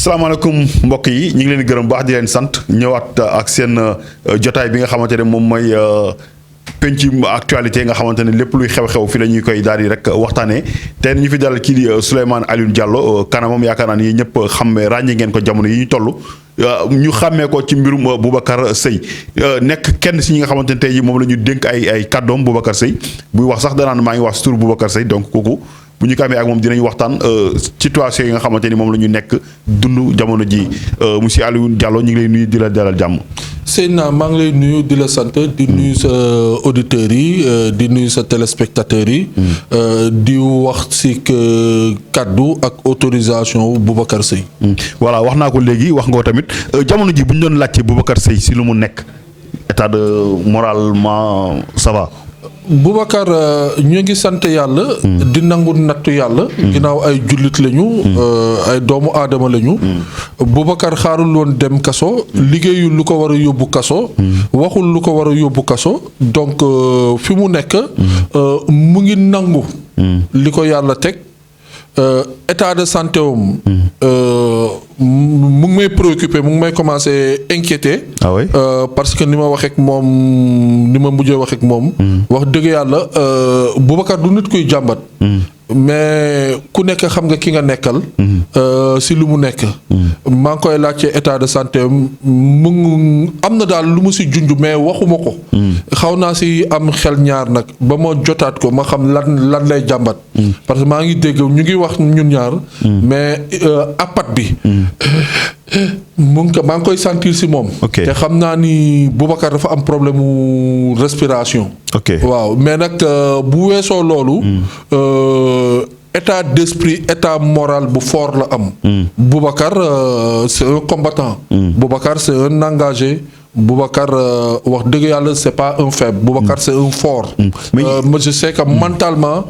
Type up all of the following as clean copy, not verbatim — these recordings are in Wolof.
salaamaaleykum mbokk yi ñu ngi leen di gërëm baax di leen sant ñëwaat ak seen jotaay bi nga xamante ne moom mooy penc actualité nga xamante ne lépp luy xew-xew fi la ñuy koy daal di rek waxtaanee tey ñu fi dalal kii di Souleymane Alioune Diallo kanamam yaakaar naa ni ñëpp xam ràññee ngeen ko jamono yi ñu toll ñu xàmmee ko ci mbirum Boubacar Seye nekk kenn si ñi nga xamante ne tey jii moom la ñu dénk ay kàddoom Boubacar Seye buy wax sax danaan maa ngi wax si turu Boubacar Seye donc kooku. bu ñu ko amee ak moom dinañ waxtaan situation yi nga xamante ni moom la ñu nekk dund jamono ji monsieur Alioune Diallo ñu ngi lay nuyu di la dalal jàmm. Seydina maa ngi lay nuyu di la sant di nuyu sa auditeurs yi di nuyu sa téléspectateurs yi. di wax si kaddu ak autorisation Boubacar Seye. voilà wax naa ko léegi wax nga ko tamit jamono ji bu ñu doon laajte Boubacar Seye si lu mu nekk état de moralement ça va. Boubacar ñu ngi sant yàlla. di nangu nattu yàlla. ginnaaw ay jullit lañu. ay doomu aadama lañu. Boubacar xaarul woon dem kaso. liggéeyul lu ko war a yóbbu kaso. waxul lu ko war a yóbbu kaso. donc fi mu nekk. mu ngi nangu. li ko yàlla teg. état de santé am. mu ngi may préoccupé mu ngi may commencé inquiété. ah oui parce que ni ma waxee ak moom ni ma mujjee waxee ak moom. wax dëgg yàlla Boubacar du nit kuy jàmbat. mais ku nekk xam nga ki nga nekkal. si lu mu nekk. maa ngi koy laajte état de santé mu am na daal lu mu si junj mais waxuma ko. xaw naa si am xel ñaar nag ba ma jotaat ko ma xam lan lay jàmbat. parce que maa ngi dégg ñu ngi wax ñun ñaar. mais apat bi. maa ngi koy sentir si moom. te xam naa ni Boubacar dafa am problème mu respiration. waaw mais nag bu weesoo loolu. état d'esprit état moral bu fort la am. Boubacar c'est un combattant. Boubacar c'est un engagé. Boubacar wax dëgg yàlla c'est pas un faible. Boubacar c'est un fort. mais je sais que mentalement.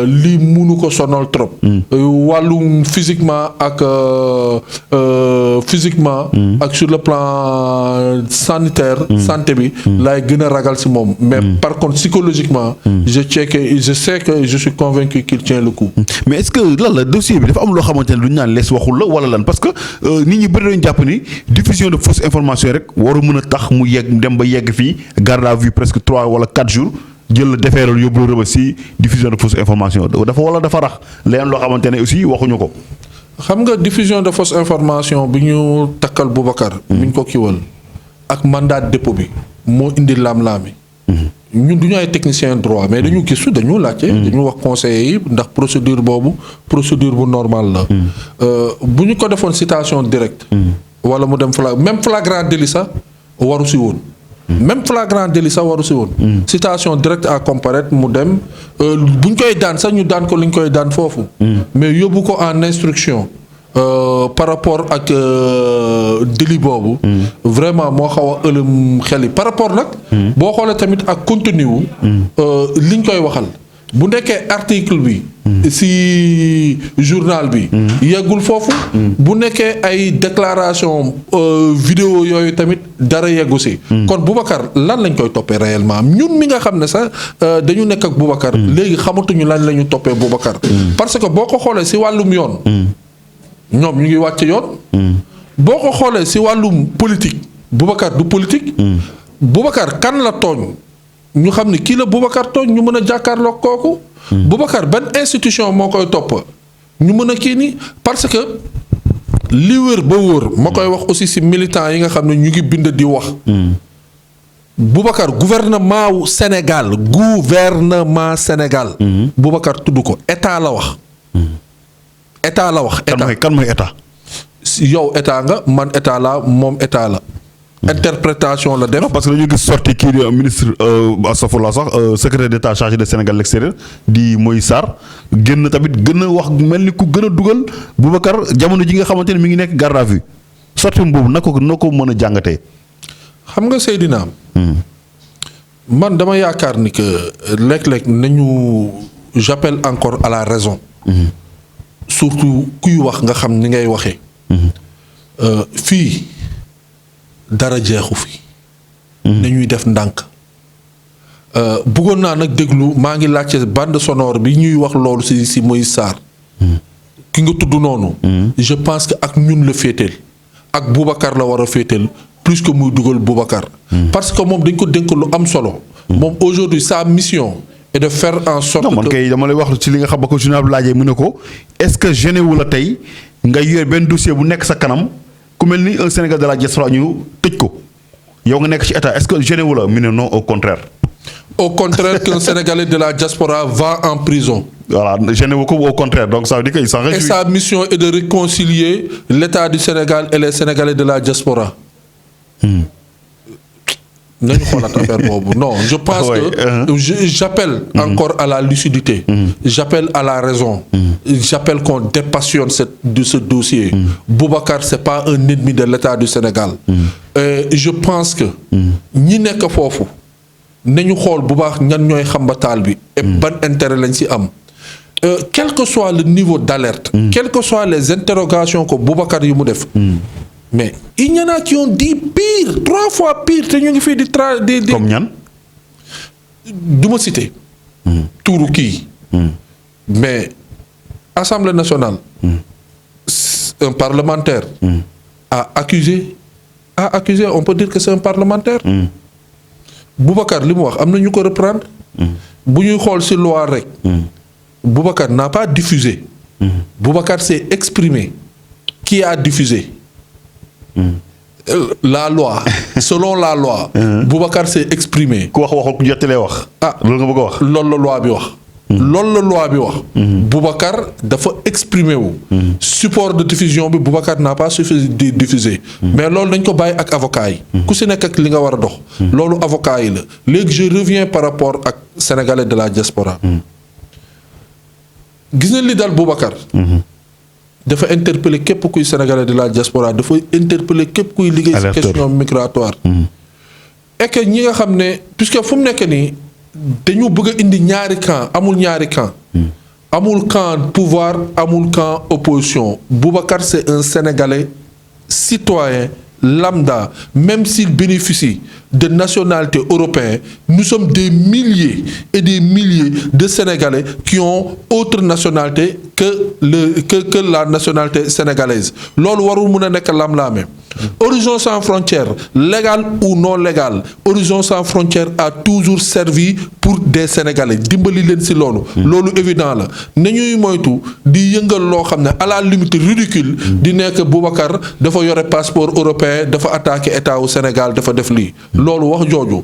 lii munu ko sonal trop. wàllum physiquement ak sur le plan sanitaire. santé bi. laay gën a ragal si moom. mais par contre psychologiquement. je sais que je suis convaincu qu'il tient le coup. mais est-ce que lan la dossier bi dafa am loo xamante ne lu ñu naan lees waxul la wala lan parce que nit ñi bëri nañu jàpp ni diffusion de fausses informations rek waru mën a tax mu yegg dem ba yegg fii garde à vue presque 3 wala 4 jours jël la defeeral yóbbu la rëbës si diffusion de fausses informations dafa wala dafa rax leneen loo xamante ne aussi waxuñu ko. xam nga diffusion de fausses informations bi ñu takkal Boubacar. bi ñu ko kiiwal ak mandat de dépôt bi moo indi laam-laami. ñun du ñu ay technicien droit mais dañu gisu dañu laajte. dañu wax conseillers yi ndax procédure boobu procédure bu normale la. bu ñu ko defoon citation directe. wala mu dem même flagrant délit sax waru si woon. même flagrant délit sax waru si woon. citation directe à comparaître mu dem bu ñu koy daan sax ñu daan ko li ñu koy daan foofu. mais yóbbu ko en instruction. par rapport ak délit boobu. vraiment moo xaw a ëlëm xel yi par rapport nag. boo xoolee tamit ak contenu wu. liñ koy waxal bu nekkee article bi. si journal bi. yeggul foofu. bu nekkee ay déclaration vidéo yooyu tamit dara yeggu si. kon Boubacar lan lañ koy toppee réellement ñun mi nga xam ne sax dañu nekk ak Boubacar. léegi xamatuñu lan la ñu toppee Boubacar. parce que boo ko xoolee si wàllum yoon. ñoom ñu ngi wàcc yoon. boo ko xoolee si wàllum politique Boubacar du politique. Boubacar kan la tooñ ñu xam ne kii la Boubacar tooñ ñu mën a jàkkaarloog kooku. Boubacar ban institution moo koy topp ñu mën a kii nii parce que li wër ba wër ma koy wax aussi si militants yi nga xam ne ñu ngi bind di wax. Boubacar gouvernement wu Sénégal Boubacar tudd ko état la wax. état la wax état kan mooy état. yow état nga man état la moom état la. interprétation la def. non parce que dañu gis sorti kii ministre Assafoula sax secrétaire d'État chargé de Sénégal l'extérieur di Moïse Sarr génn tamit gën a wax mel ni ku gën a dugal Boubacar jamono ji nga xamante ne mi ngi nekk garde à vue sorti boobu na ko mën a jàngatee. xam nga Seydina. man dama yaakaar ni que léeg-léeg nañu j'appelle encore à la raison. surtout kuy wax nga xam ni ngay waxee. fii dara jeexu fi. nañuy def ndànk. bëggoon naa nag déglu maa ngi laajte bande sonore bi ñuy wax loolu si Moïse Sarr. ki nga tudd noonu. je pense que ak ñun la féeteel ak Boubacar la war a féeteel plus que muy dugal Boubacar. parce que moom dañ ko dénk lu am solo. moom aujourd'hui sa mission est de faire en sorte. non man kay dama lay wax ci li nga xam ba ko journal bi laajee mu ne ko est-ce que gêné wu la tey nga yor benn dossier bu nekk sa kanam ku mel ni un Sénégal de la diaspora ñu tëj ko yow nga nekk ci état est-ce que gêné wu la mu ne non au contraire. Au contraire qu'un Sénégalais de la diaspora va en prison. Voilà, gêné wu ko au contraire donc ça veut dire qu'il s'en réjouit. Et sa mission est de réconcilier l'État du Sénégal et les Sénégalais de la diaspora. nañu xoolaat affaire boobu non je pense que j'appelle encore à la lucidité. J'appelle à la raison. J'appelle qu'on dépassionne ce dossier. Boubacar c'est pas un ennemi de l'État du Sénégal. Je pense que ñi nekk foofu nañu xool bu baax ñan ñooy xambataal bi. et ban intérêt lañ ci am. Quel que soit le niveau d'alerte. Quelles que soient les interrogations que Boubacar yu mu def. mais il y en a qui ont dit pire 3 fois pire te ñu ngi fii di comme ñan. du ma citer. tuuru kii. mais Assemblée nationale. un parlementaire. a accusé on peut dire que c'est un parlementaire. Boubacar li mu wax am na ñu ko reprendre. bu ñuy xool ci loi rek. Boubacar n'a pas diffusé. Boubacar s'est exprimé. Qui a diffusé? La loi. Selon la loi. Boubacar s'est exprimé. ku wax waxul ku jottalee wax. loolu nga bëgg a wax. loolu la loi bi wax. loolu la loi bi wax. Boubacar dafa exprimé wu. support de diffusion bi Boubacar n'a pas suffi de diffuser. mais loolu dañ ko bàyyi ak avocat yi. ku si nekk ak li nga war a dox. loolu avocat yi la léegi je reviens par rapport ak sénégalais de la diaspora. gis na li dal Boubacar. dafa interpeller képp kuy sénégalais de la diaspora dafa interpeller képp kuy liggéey ci question migratoire. et que ñi nga xam ne puisque fu mu nekk nii dañu bëgg a indi ñaari camp amul ñaari camp. amul camp pouvoir amul camp opposition. Boubacar c'est un sénégalais citoyen lambda même s'il bénéficie de nationalité européenne nous sommes des milliers et des milliers de Sénégalais qui ont autre nationalité que la nationalité sénégalaise loolu warul mun a nekk lam-laame. Horizon sans frontières légal ou non légal Horizon sans frontières a toujours servi pour des Sénégalais dimbali leen ci loolu. loolu évident la nañuy moytu di yëngal loo xam ne à la limite ridicule di nekk Boubacar dafa yore passeport européen dafa attaqué état wu Sénégal dafa def lii. loolu wax jooju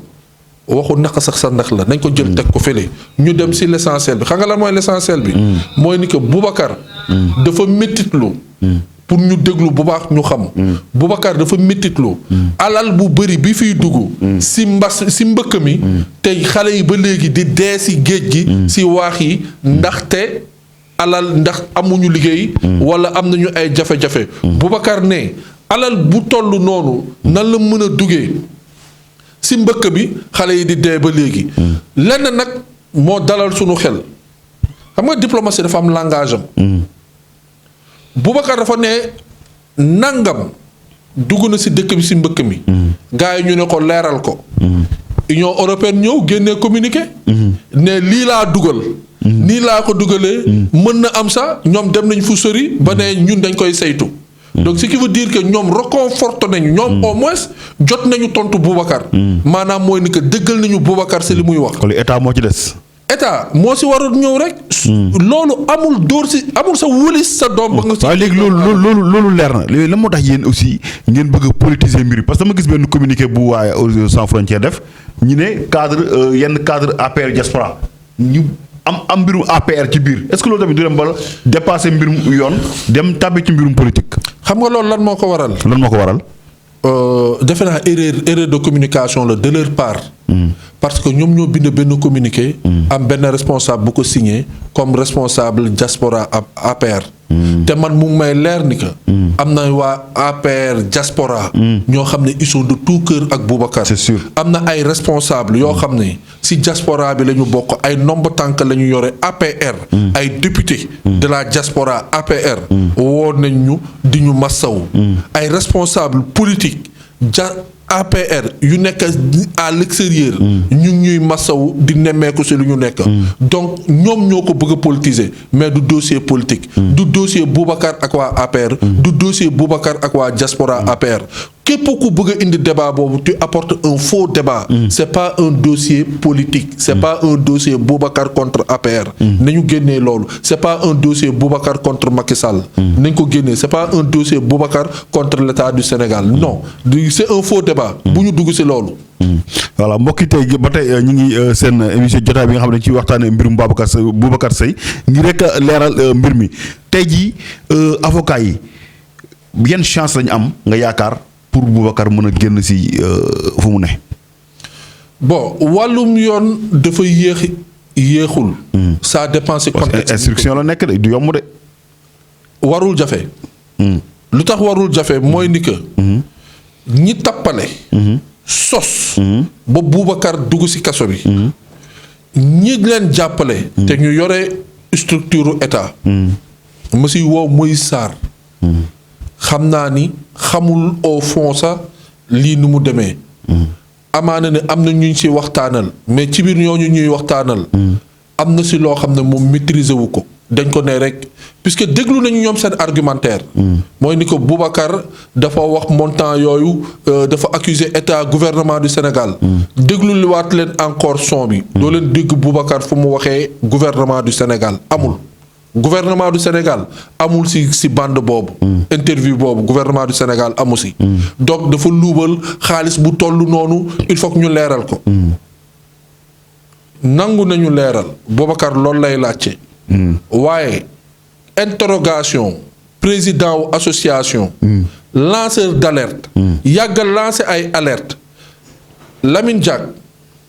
waxu naq sax sa ndax la nañ ko jël teg ko fële ñu dem ci l'essentiel bi xam nga la mooy l'essentiel bi. mooy ni que Boubacar. dafa méttitlu pour ñu déglu bu baax ñu xam. Boubacar dafa méttitlu alal bu bëri bi fiy dugg. ci mbëkk mi. tey xale yi ba léegi di dee ci géej gi. ci waax yi ndaxte alal ndax amuñu liggéey. walla am nañu ay jafe-jafe. Boubacar ne alal bu toll noonu nan la mën a duggee. ci mbëkk bi xale yi di dee ba léegi. lenn nag moo dalal sunu xel xam nga diplomatie dafa am langage am. Boubacar dafa ne nangam dugg na ci dëkk bi ci mbëkk mi. gars yi ñu ne ko leeral ko. Union européenne ñëw génnee communiqué. ne lii laa dugal. nii laa ko dugalee. mën na am sax ñoom dem nañ fu sori ba ne ñun dañ koy saytu. donc ce qui veut dire que ñoom réconforté nañu. ñoom au moins jot nañu tontu Boubacar. maanaam mooy ni que dëggal nañu Boubacar ci li muy wax. kon état moo ci des. état moo ci waroon ñëw rek. loolu amul dóor ci amul sa wëlis sa doom. ba nga ci waaw léegi loolu leer na léegi lan moo tax yéen aussi ngeen bëgg a politiser mbir parce que dama gis benn communiqué bu waaye Horizon sans frontières def ñu ne cadre yenn cadre APR diaspora ñu am mbirum APR ci biir est-ce que loolu tamit du dem ba dépasser mbirum yoon dem tàbbi ci mbirum politique. xam nga loolu lan moo ko waral. lan moo ko waral. defe naa erreur de communication la de leur part. parce que ñoom ñoo bind benn communiqué. am benn responsable bu ko signé comme responsable diaspora APR. te man mu may leer ni que. am na waa APR diaspora. ñoo xam ne ils sont de tout cœur ak Boubacar. c'est sûr am na ay responsables yoo xam ne ci diaspora bi la ñu bokk ay nombre tànk la ñu yore APR. ay député de la diaspora APR. woo nañ ñu di ñu massaw. ay responsables politiques APR yu nekk à l'extérieur. ñu ngi ñuy masawu di nemmeeku si lu ñu nekk. donc ñoom ñoo ko bëgg a politiser mais du dossier politique. du dossier Boubacar ak waa APR. du dossier Boubacar ak waa diaspora APR. képp ku bëgg a indi débat boobu tu apportes un faux débat. c'est pas un dossier politique. c'est pas un dossier Boubacar contre APR. nañu génnee loolu c'est pas un dossier Boubacar contre Macky Sall. nañ ko génnee c'est pas un dossier Boubacar contre l'État du Sénégal non c'est un faux débat. bu ñu dugg ci loolu. voilà mbokki tey ba tey ñu ngi seen émission jotaay bi nga xam ne ci waxtaanee mbirum Boubacar Seye ngir rek leeral mbir mi tey jii avocat yi yan chance lañu am nga yaakaar pour Boubacar mën a génn ci fu mu ne. bon wàllum yoon dafa yéexul. ça dépend ci contexte instruction la nekk de du yomb de. warul jafe. lu tax warul jafe mooy ni que. ñi tappale. sos. ba Boubacar dugg ci kaso bi. ñi leen jàppale. te ñu yore structure état. ma ci woo Moïse Sarr. xam naa ni xamul au fond sax lii nu mu demee. amaana ne am na ñu ci waxtaanal mais ci biir ñooñu ñuy waxtaanal. am na ci loo xam ne moom maîtriser wu ko. dañ ko ne rek puisque déglu nañu ñoom seen argumentaire. mooy ni ko Boubacar dafa wax montant yooyu dafa accuser état gouvernement du Sénégal. déglu li waat leen encore son bi. doo leen dégg Boubacar fu mu waxee gouvernement du Sénégal amul. gouvernement du Sénégal amul ci bande boobu. interview boobu gouvernement du Sénégal amu ci. donc dafa luubal xaalis bu toll noonu il faut que ñu leeral ko. nangu nañu leeral Boubacar loolu lay laajte. waaye interrogation président wu association. lanceur d'alerte. yàggal lancer ay alerte Lamine Diack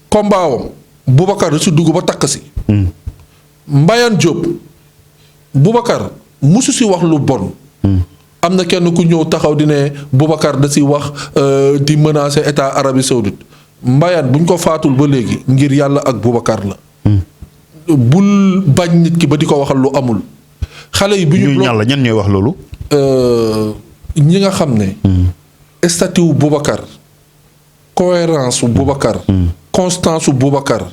combat wam Boubacar da ci dugg ba takk ci. Mbayane Diop. Boubacar musu ci wax lu bon. am na kenn ku ñëw taxaw di ne Boubacar da ci wax di menacer état Arabie Saoudite Mbayane buñ ko faatul ba léegi ngir yàlla ak Boubacar la. bul bañ nit ki ba di ko waxal lu amul. xale yi bu ñu ñàlla ñan ñooy wax loolu. ñi nga xam ne. statut wu Boubacar. cohérence su Boubacar. constance su Boubacar.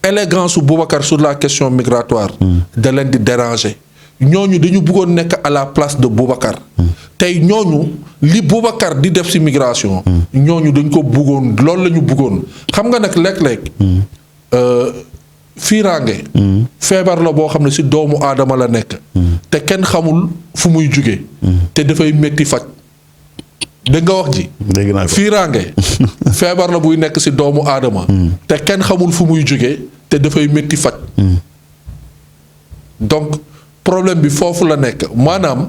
élégance su Boubacar sur la question migratoire. da leen di déranger. ñooñu dañu bëggoon nekk à la place de Boubacar. tey ñooñu li Boubacar di def ci migration. ñooñu dañ ko bëggoon loolu la ñu bëggoon xam nga nag léeg-léeg. fiiraange. feebar la boo xam ne ci doomu aadama la nekk. te kenn xamul fu muy jóge te dafay métti faj. dégg nga wax ji. dégg naa ko fiiraange. feebar la buy nekk ci doomu aadama. te kenn xamul fu muy jóge te dafay métti faj. donc problème bi foofu la nekk maanaam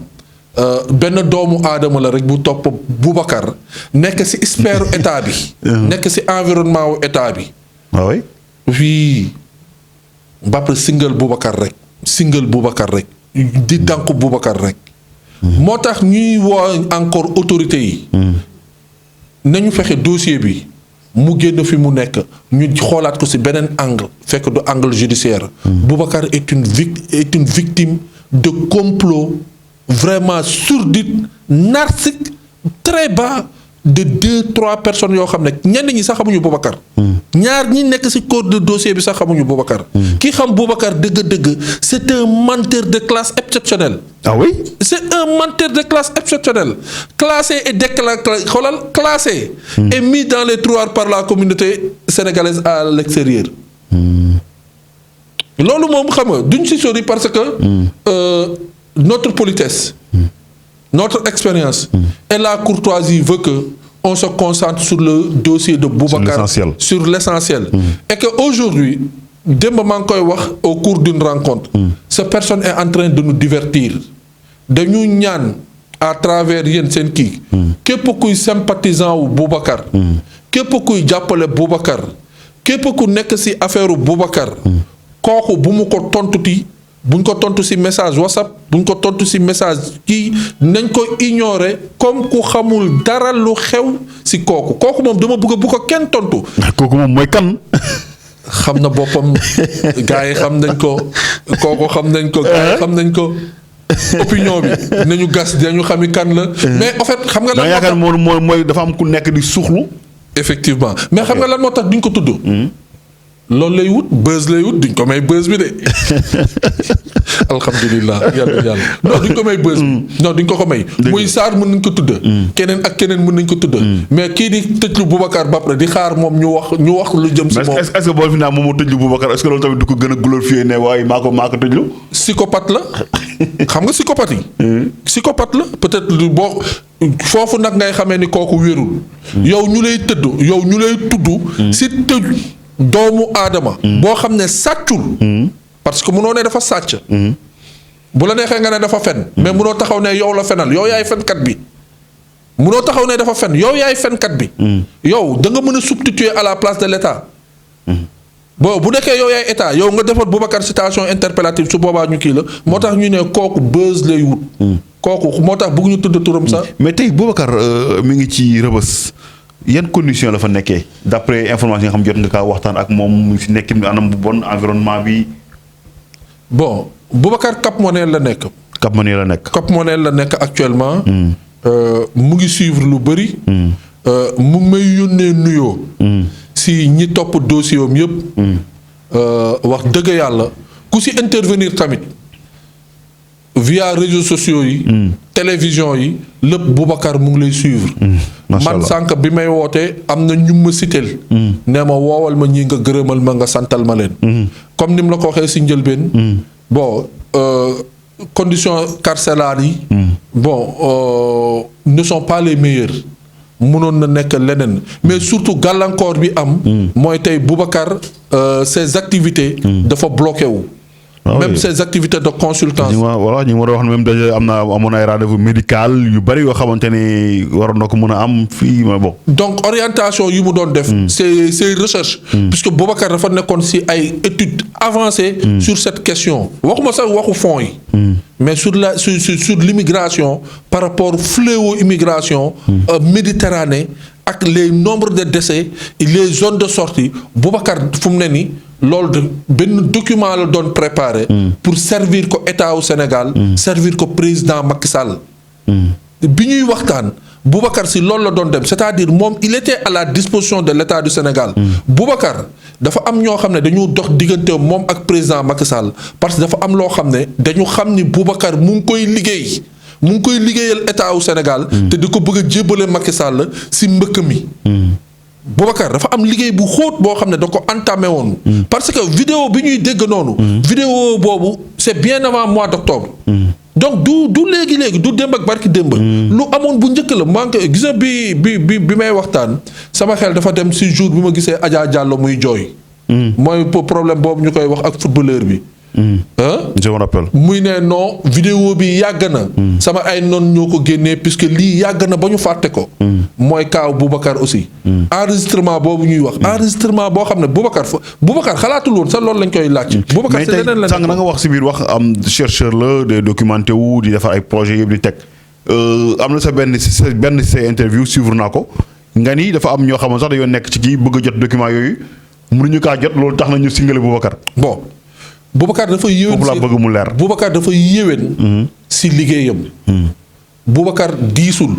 benn doomu aadama la rek bu topp Boubacar nekk ci sphère état bi. nekk ci environnement wu état bi. waaw oui. fii Mbappé single Boubacar rek. single Boubacar rek. di dànk Boubacar rek. moo tax ñuy woo encore autorité yi. nañu fexe dossier bi mu génn fi mu nekk ñu xoolaat ko ci beneen angle fekk du angle judiciaire. Boubacar est une victime de complot vraiment sordide narcissique très bas de 2-3 personnes yoo xam ne ñenn ñi sax xamuñu Boubacar. ñaar ñi nekk ci corps de dossier bi sax xamuñu Boubacar. ki xam Boubacar dëgg-dëgg c'est un menteur de classe exceptionnelle. ah oui. c'est un menteur de classe exceptionnelle classé et classé et mis dans les tiroirs par la communauté sénégalaise à l'extérieur. loolu moom xam nga duñ ci sori parce que notre politesse. notre expérience et la courtoisie veut que on se concentre sur le dossier de Boubacar sur l'essentiel et que aujourd'hui démb maa ngi koy wax au cours d'une rencontre cette personne est en train de nous divertir dañu ñaan à travers yéen seen kii képp kuy sympathisant wu Boubacar képp kuy jàppale Boubacar képp ku nekk ci affaire Boubacar kooku bu mu ko tontuti buñ ko tontu ci message WhatsApp buñ ko tontu ci message kii nañ ko ignorer comme ku xamul dara lu xew ci kooku moom dama bëgg bu ko kenn tontu. kooku moom mooy kan. xam na boppam gars yi xam nañ ko kooku xam nañ ko. gars yi xam nañ ko opinion bi nañu gas dañu xami kan la. mais en fait xam nga. da yaakaar mooy dafa am ku nekk di suuxlu. effectivement mais xam nga lan moo tax duñ ko tudd. loolu lay wut buzz lay wut duñ ko may buzz bi de alhamdulilah yàlla non duñ ko may buzz bi non duñ ko may. muy Sarr mën nañ ko tudd. keneen ak keneen mën nañ ko tudd. mais kii di tëjlu Boubacar ba pare di xaar moom ñu wax lu jëm si moom. est-ce que bool fi naa moom moo tëjlu Boubacar est-ce que loolu tamit du ko gën a glorifier ne waaye maa ko tëjlu. psychopathe la xam nga psychopathe yi. psychopathe la peut-être boo foofu nag ngay xamee ni kooku wérul. yow ñu lay tudd. si tëj. doomu aadama. boo xam ne sàccul. parce que munoo ne dafa sàcc. bu la neexee nga ne dafa fen. mais munoo taxaw ne yow la fenal yow yaay fenkat bi. munoo taxaw ne dafa fen yow yaay fenkat bi. yow da nga mën a substituer à la place de l'État. bon bu nekkee yow yaay état yow nga defoon Boubacar citation interpellative su boobaa ñu kii la moo tax ñu ne kooku buzz lay wut. kooku moo tax bëgg ñu tudd turam sax. mais tey Boubacar mi ngi ci Rebeuss. yan condition la fa nekkee d'après information yi nga xam jot nga kaa waxtaan ak moom mu si nekkin anam bu bon environnement bi. bon Boubacar Cap Manuel la nekk. Cap Manuel la nekk. Cap Manuel la nekk actuellement. mu ngi suivre lu bëri. mu ngi may yónnee nuyoo. si ñi topp dossier am yëpp. wax dëgg yàlla ku si intervenir tamit via réseaux sociaux yi. télévision yi lépp Boubacar mu ngi lay suivre. man sànq bi may wootee am na ñu ma siteel. nee ma woowal ma ñii nga gërëmal ma nga santal ma leen. comme ni mu la ko waxee si njëlbeen. bon conditions carcérales yi. bon ne sont pas les meilleures. mënoon na nekk leneen mais surtout gàllankoor bi am. mooy tey Boubacar ses activités. dafa bloqué wu. même ses activités de consultance. voilà ñu war a wax même déjà amoon ay rendez-vous médical yu bari yoo xamante ne waroon na ko mën a am fii mais bon. donc orientation yi mu doon def. ses recherches. puisque Boubacar dafa nekkoon si ay études avancées. sur cette question waxuma sax waxu fonds yi. mais sur l'immigration par rapport fléau immigration. Méditerranée ak les nombres de décès et les zones de sortie Boubacar fu mu ne nii. loolu benn document la doon préparé. pour servir ko état au Sénégal. servir ko président Macky Sall. bi ñuy waxtaan Boubacar si loolu la doon dem c'est-à-dire moom il était à la disposition de l'état du Sénégal. Boubacar dafa am ñoo xam ne dañu dox diggante moom ak président Macky Sall parce que dafa am loo xam ne dañu xam ni Boubacar mu ngi koy liggéey. mu ngi koy liggéeyal état au Sénégal. te di ko bëgg a jébbale Macky Sall si mbëkk mi. Boubacar dafa am liggéey bu xóot boo xam ne da ko entamé woon. parce que vidéo bi ñuy dégg noonu. vidéo boobu c'est bien avant mois d'octobre. donc du léegi du démb ak barki démb. lu amoon bu njëkk la maa ngi gis bi may waxtaan sama xel dafa dem si jour bi ma gisee Adja Diallo muy jooy. mooy problème boobu ñu koy wax ak footballeur bi. je me rappelle. muy ne non vidéo bi yàgg na. sama ay noon ñoo ko génnee puisque lii yàgg na ba ñu fàtte ko. mooy kaaw Boubacar aussi. enregistrement boobu ñuy wax. enregistrement boo xam ne Boubacar xalaatul woon sax loolu lañ koy laaj. Boubacar c'est leneen la sànq na nga wax si biir wax am chercheur la de documenté wu di defar ay projets yëpp di teg am na sa benn say interview suivre naa ko nga ni dafa am ñoo xam ne sax dañoo nekk ci kii bëgg a jot document yooyu mënuñu kaa jot loolu tax na ñu singale Boubacar. bon. Boubacar dafa yéwén foofu laa bëgg mu leer. Boubacar dafa yéwén. si liggéeyam. Boubacar diisul.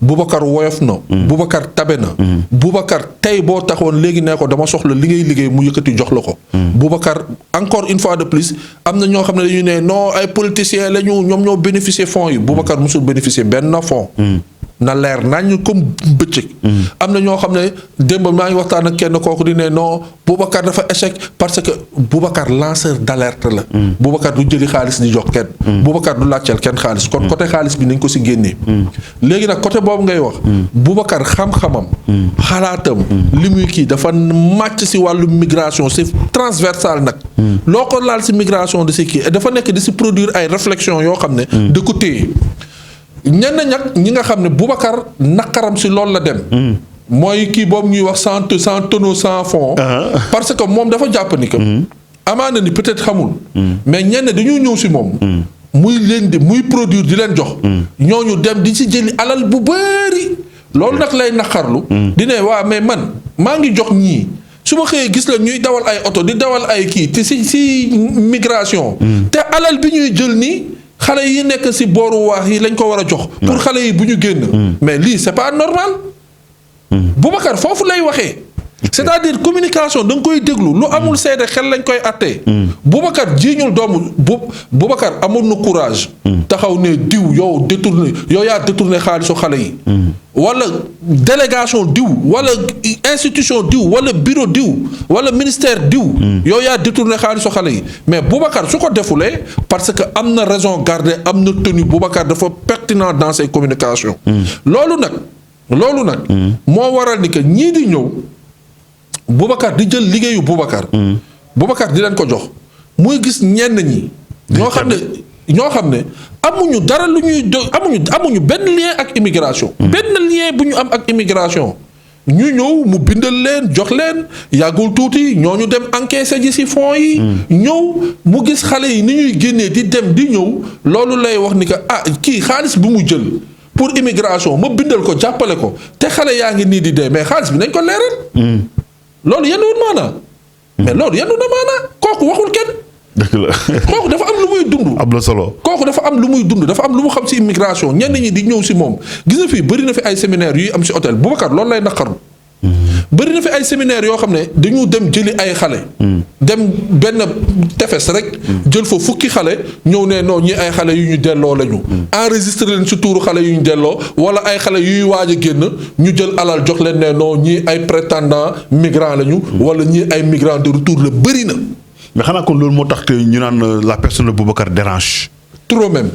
Boubacar woyof na. Boubacar tabe na. Boubacar tey boo taxoon léegi ne ko dama soxla li ngay liggéey mu yëkkati jox la ko. Boubacar encore une fois de plus am na ñoo xam ne dañuy ne non ay politiciens la ñu ñoom ñoo bénéficier fonds yi. Boubacar musul bénéficier benn fonds. na leer nañ comme bëccëg. am na ñoo xam ne démb maa ngi waxtaan ak kenn kooku di ne non Boubacar dafa échec parce que Boubacar lanceur d'alerte la. Boubacar du jëli xaalis di jox kenn. Boubacar du laajteel kenn xaalis kon côté xaalis bi nañ ko si génnee. léegi nag côté boobu ngay wax. Boubacar xam-xamam. xalaatam. li muy kii dafa màcc si wàllu migration c'est transversal nag. loo ko laal si migration di si kii dafa nekk di si produire ay réflexion yoo xam ne. da ko téye. ñenn ñag ñi nga xam ne Boubacar naqaram si loolu la dem. mooy kii boobu ñuy wax sans tonneau sans fond. parce que moom dafa jàpp ni que. amaana ni peut-être xamul. mais ñenn dañoo ñëw si moom. muy leen di muy produire di leen jox. ñooñu dem di si jëli alal bu bari. loolu nag lay naqarlu. di ne waa mais man maa ngi jox ñii su ma xëyee gis la ñuy dawal ay oto di dawal ay kii te si migration. te alal bi ñuy jël nii. xale yi nekk ci booru waax yi lañ ko war a jox. pour xale yi bu ñu génn. mais lii c'est pas normal. Boubacar foofu lay waxee. c'est-à-dire communication da nga koy déglu lu amul seede xel lañ koy attee. Boubacar jiiñul doomu Boubacar amoon na courage. taxaw ne diw yow yaa détourné xaalisu xale yi. wala délégation diw wala institution diw wala bureau diw wala ministère diw. yow yaa détourné xaalisu xale yi mais Boubacar su ko defulee parce que am na raison garder am na tenue Boubacar dafa pertinent dans ses communications. loolu nag. moo waral ni que ñii di ñëw. Boubacar di jël liggéeyu Boubacar. Boubacar di leen ko jox muy gis ñenn ñi. ñoo xam ne amuñu dara lu ñuy amuñu benn lien ak immigration. benn lien bu ñu am ak immigration. ñu ñëw mu bindal leen jox leen yàggul tuuti ñooñu dem encaisser ji ci fonds yi. ñëw mu gis xale yi ni ñuy génnee di dem di ñëw loolu lay wax ni que kii xaalis bi mu jël pour immigration ma bindal ko jàppale ko te xale yaa ngi nii di dee mais xaalis bi nañ ko leeral. loolu yenn maanaa mais loolu yenn na maanaa kooku waxul kenn. dëgg la kooku dafa am lu muy dund. am na solo kooku dafa am lu muy dund dafa am lu mu xam ci immigration ñenn ñi di ñëw ci moom gis na fii bëri na fi ay séminaire yuy am ci hôtel Boubacar loolu lay naqarlu. bëri na fi ay séminaire yoo xam ne dañu dem jëli ay xale. dem benn tefes rek. jël fa fukki xale ñëw ne non ñi ay xale yu ñu delloo lañu. enregistré leen ci tuuru xale yu ñu delloo wala ay xale yuy waaj a génn ñu jël alal jox leen ne non ñii ay prétendants migrants lañu. wala ñii ay migrants de retour la bëri na. mais xanaa kon loolu moo tax te ñu naan la personne de Boubacar dérange. trop même.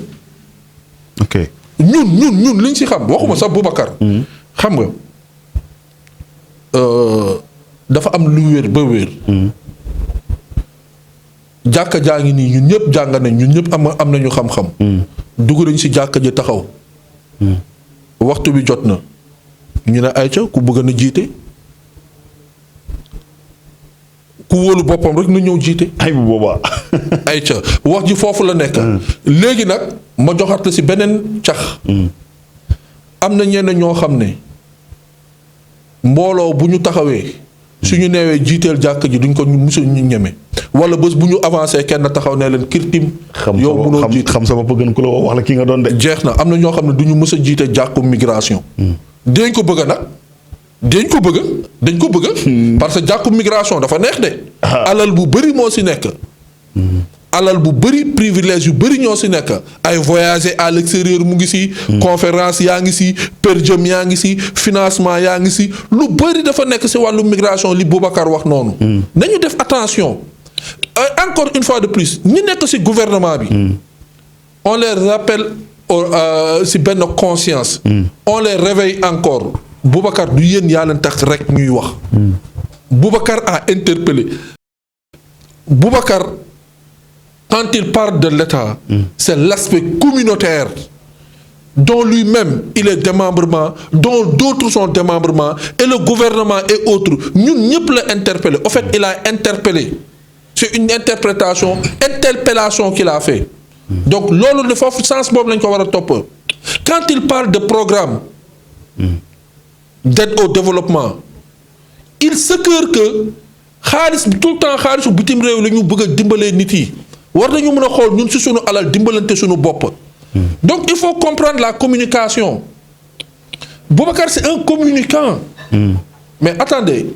ok ñun liñ ci xam waxuma sax Boubacar. xam nga. dafa am lu wér ba wér. jàkka jaa ngi nii ñun ñëpp jàng nañ ñun ñëpp am nañu xam-xam. dugg nañ ci jàkka ji taxaw. waxtu bi jot na. ñu ne ayca ku bëgg na jiite. ku wóolu boppam rek na ñëw jiite. ay bu boobaa. ayca wax ji foofu la nekk. léegi nag ma joxat la ci beneen cax. am na ñenn ñoo xam ne. mbooloo bu ñu taxawee suñu neewee jiiteel jàkk ji duñ ko musu ñu ñeme wala bés bu ñu avancé kenn taxaw ne leen kirtim yow mënoo jiite xam sama gën ku la wax la ki nga doon de. jeex na am na ñoo xam ne du ñu mës a jiite jàkku migration. dañ ko bëgg nag dañ ko bëgg. parce que jàkku migration dafa neex de. alal bu bëri moo ci nekk. alal bu bëri privilège yu bëri ñoo ci nekk ay voyager à l'extérieur mu ngi ci. conférence yaa ngi ci per diem yaa ngi ci financement yaa ngi ci lu bëri dafa nekk ci wàllu migration li Boubacar wax noonu. nañu def attention encore une fois de plus ñi nekk ci gouvernement bi. on les rappelle ci benn conscience. on les réveille encore Boubacar du yéen yaa leen tax rek ñuy wax. Boubacar a interpellé Boubacar. Quand il parle de l'État, c'est l'aspect communautaire dont lui-même il est démembrement, dont d'autres sont démembrement, et le gouvernement et autres. Nous ne l'a interpellé. En fait, il a interpellé. C'est une interpellation qu'il a fait. Donc, le sens quand il parle de programme d'aide au développement, il se cœur que tout le temps, xaalis bitim réew la ñu bëgg a dimbalee nit yi war nañu mën a xool ñun ci sunu alal dimbalante sunu bopp. Donc il faut comprendre la communication. Boubacar c'est un communicant. Mais attendez,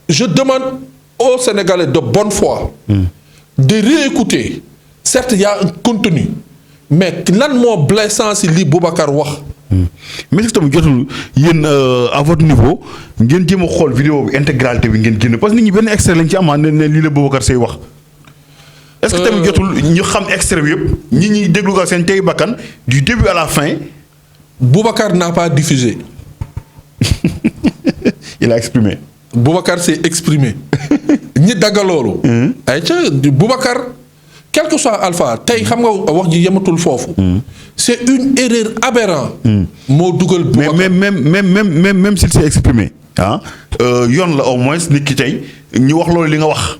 je demande aux Sénégalais de bonne foi de réécouter. Certes, il y a un contenu, mais lan moo blessant ci li Boubacar wax. mais est-ce que tamit jotul yéen à votre niveau ngeen jéem a xool vidéo bi intégralité bi ngeen génne parce que nit ñi benn extrait lañ ci amaa ne lii la Boubacar Seye wax. est-ce que tamit jotul ñu xam extrait bi yëpp ñi ñuy déglu ko seen tey bakkan du début à la fin. Boubacar n'a pas diffusé. il a exprimé. Boubacar s'est exprimé. ñi dagga loolu. ay ca Boubacar. Quel que soit Alpha tey xam nga wax ji yematul foofu. C'est une erreur aberrante. moo dugal Boubacar mais même s'il s'est exprimé ah yoon la au moins nit ki tey ñu wax loolu li nga wax.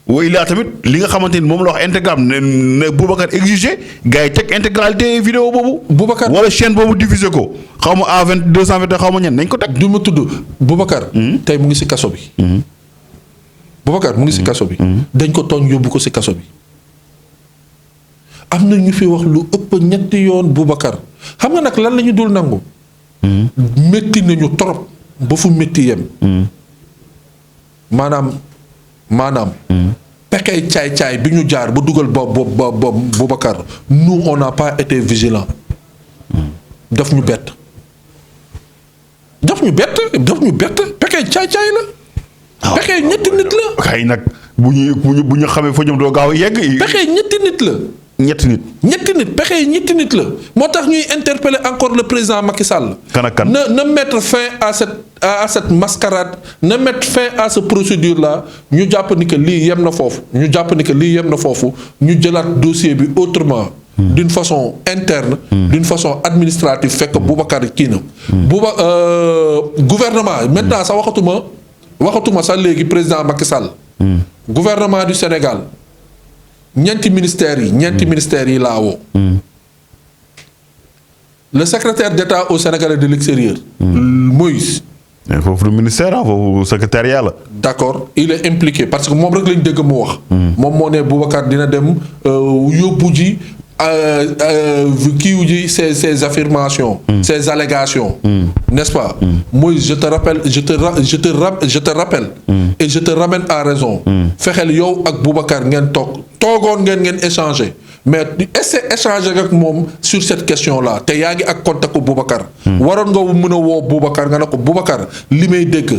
waaye il a tamit li nga xamante ni moom la wax intégral ne Boubacar exigé gars yi teg intégralité vidéo boobu. Boubacar wala chaîne boobu diffusé ko xaw ma A20 220 xaw ma ñenn nañ ko teg. du ma tudd Boubacar. tey mu ngi ci kaso bi. Boubacar mu ngi ci kaso bi. dañ ko tooñ yóbbu ko ci kaso bi. am na ñu fi wax lu ëpp ñetti yoon Boubacar xam nga nag lan la ñu dul nangu métti nañu trop ba fu métti yem. maanaam. pekey caay-caay bi ñu jaar ba dugal ba Boubacar nous on n'a pas été vigilants. daf ñu bett pekey caay-caay la. pekey ñetti nit la. kay nag bu ñu xamee fa ñoom doo gaaw a yegg. pekey ñetti nit la. ñetti nit pekey ñetti nit la moo tax ñuy interpeller encore le président Macky Sall. kan ak kan na mettre fin à cette mascarade na mettre fin à cette procédure là ñu jàpp ni que lii yem na foofu ñu jëlaat dossier bi autrement. d'une façon interne. d'une façon administrative fekk Boubacar kii na. Gouvernement maintenant sax waxatuma sax léegi président Macky Sall. Gouvernement du Sénégal. ñeenti ministères yi laa woo. le secrétaire d'État au Sénégal de l'extérieur. Moïse. mais foofu du ministère foofu secrétariat la. d'accord il est impliqué parce que moom rek lañ dégg mu wax. moom moo ne Boubacar dina dem yóbbu ji kiiw ji ces affirmations. ces allégations. n'est-ce pas. Moïse je te rappelle et je te ramène à raison. fexeel yow ak Boubacar ngeen toogoon ngeen échanger mais échanger ak moom sur cette question là te yaa ngi ak contact Boubacar. waroon nga mën a woo Boubacar nga ne ko Boubacar li may dégg.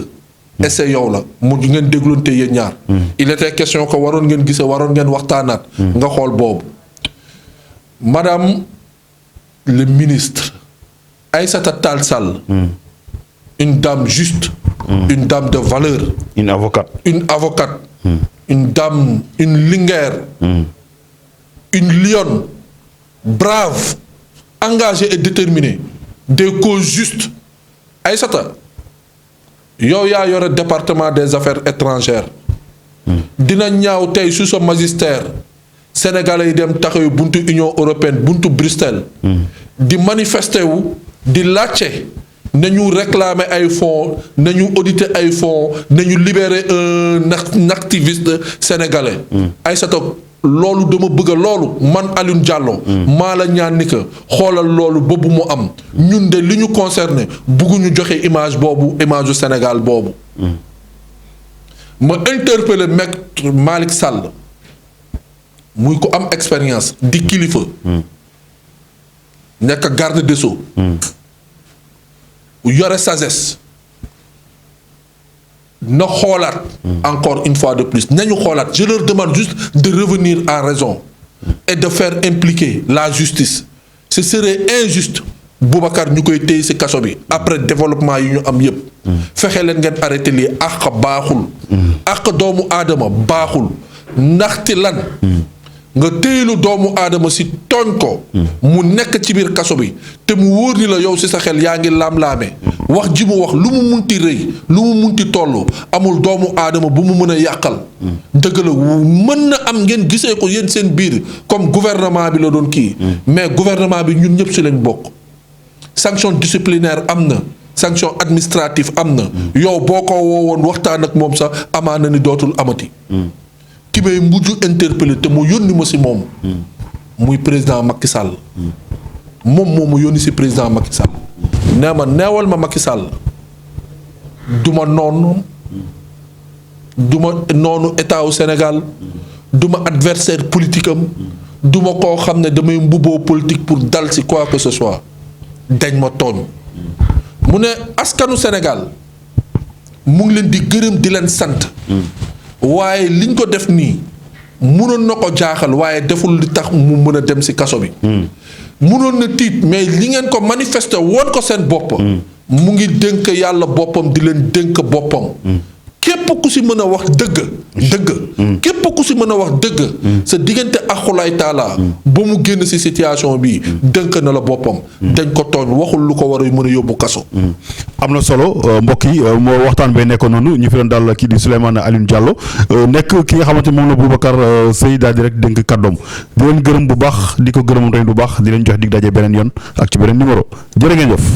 essai yow la mu ngeen dégloonte yéen ñaar. il était question que waroon ngeen gisee waroon ngeen waxtaanaat. nga xool boobu. Madame le ministre Aïssata Tall Sall. une dame juste. une dame de valeur. une avocate. une dame, une linguère, une lionne, brave, engagée et déterminée, des causes justes. Aïssata, yow yaa yore département des affaires étrangères. dina ñaaw tey sous ce magistère sénégalais yi dem taxawu buntu Union européenne buntu Bruxelles. di manifester wu di laajte. nañu réclamer ay fonds nañu auditer ay fonds nañu libérer un activiste sénégalais. Aïssata loolu dama bëgg loolu man Alioune Diallo. maa la ñaan ni que xoolal loolu boobu mu am ñun de li ñu concerné bëgguñu joxe image du Sénégal boobu. ma interpeller Maître Malick Sall muy ko am expérience di kilifa. nekk garde des Sceaux. yore sagesse na xoolaat encore une fois de plus nañu xoolaat je leur demande juste de revenir à raison et de faire impliquer la justice ce serait injuste Boubacar ñu koy téye ci kaso bi après développement yi ñu am yépp fexe leen ngeen arrêté lii àq baaxul àq doomu aadama baaxul ndaxte lan nga téyelu doomu aadama ci tooñ ko mu nekk ci biir kaso bi te mu wóor ni la yow ci sa xel yaa ngi laam-laame wax ji mu wax lu mu munti rëy lu mu munti toll amul doomu aadama bu mu mën a yàqal dëgg la mën na am ngeen gisee ko yéen seen biir comme gouvernement bi la doon kii mais gouvernement bi ñun ñëpp ci lañ bokk sanction disciplinaire am na sanction administrative am na yow boo ko woowoon waxtaan ak moom sax amaana ni dootul amati ki may mujj interpellé te mu yónni ma ci moom muy président Macky Sall moom moo ma yónni ci président Macky Sall nee ma neewal ma Macky Sall du ma noonu état au Sénégal du ma adversaire politique am du ma koo xam ne damay mbubboo politique pour dal ci quoi que ce soit dañ ma tooñ mu ne askanu Sénégal mu ngi leen di gërëm di leen sant waaye liñ ko def nii mënoon na ko jaaxal waaye deful li tax mu mën a dem ci kaso bi mënoon na tiit mais li ngeen ko manifester woon ko seen bopp mu ngi dénk yàlla boppam di leen dénk boppam képp ku ci mën a wax dëgg képp ku ci mën a wax dëgg sa diggante axulaay taala ba mu génn ci situation bi dénk na la boppam dañ ko tooñ waxul lu ko war a mën a yóbbu kaso am na solo mbokk yi moo waxtaan bee nekkoon noonu ñu fi doon daal kii di Souleymane Alioune Diallo nekk ki nga xamante moom la Boubacar Seye daal di rek dénk kàddoom di leen gërëm bu baax di ko gërëmoon tamit bu baax di leen jox dig daje beneen yoon ak ci beneen numéro jërë ngeen jëf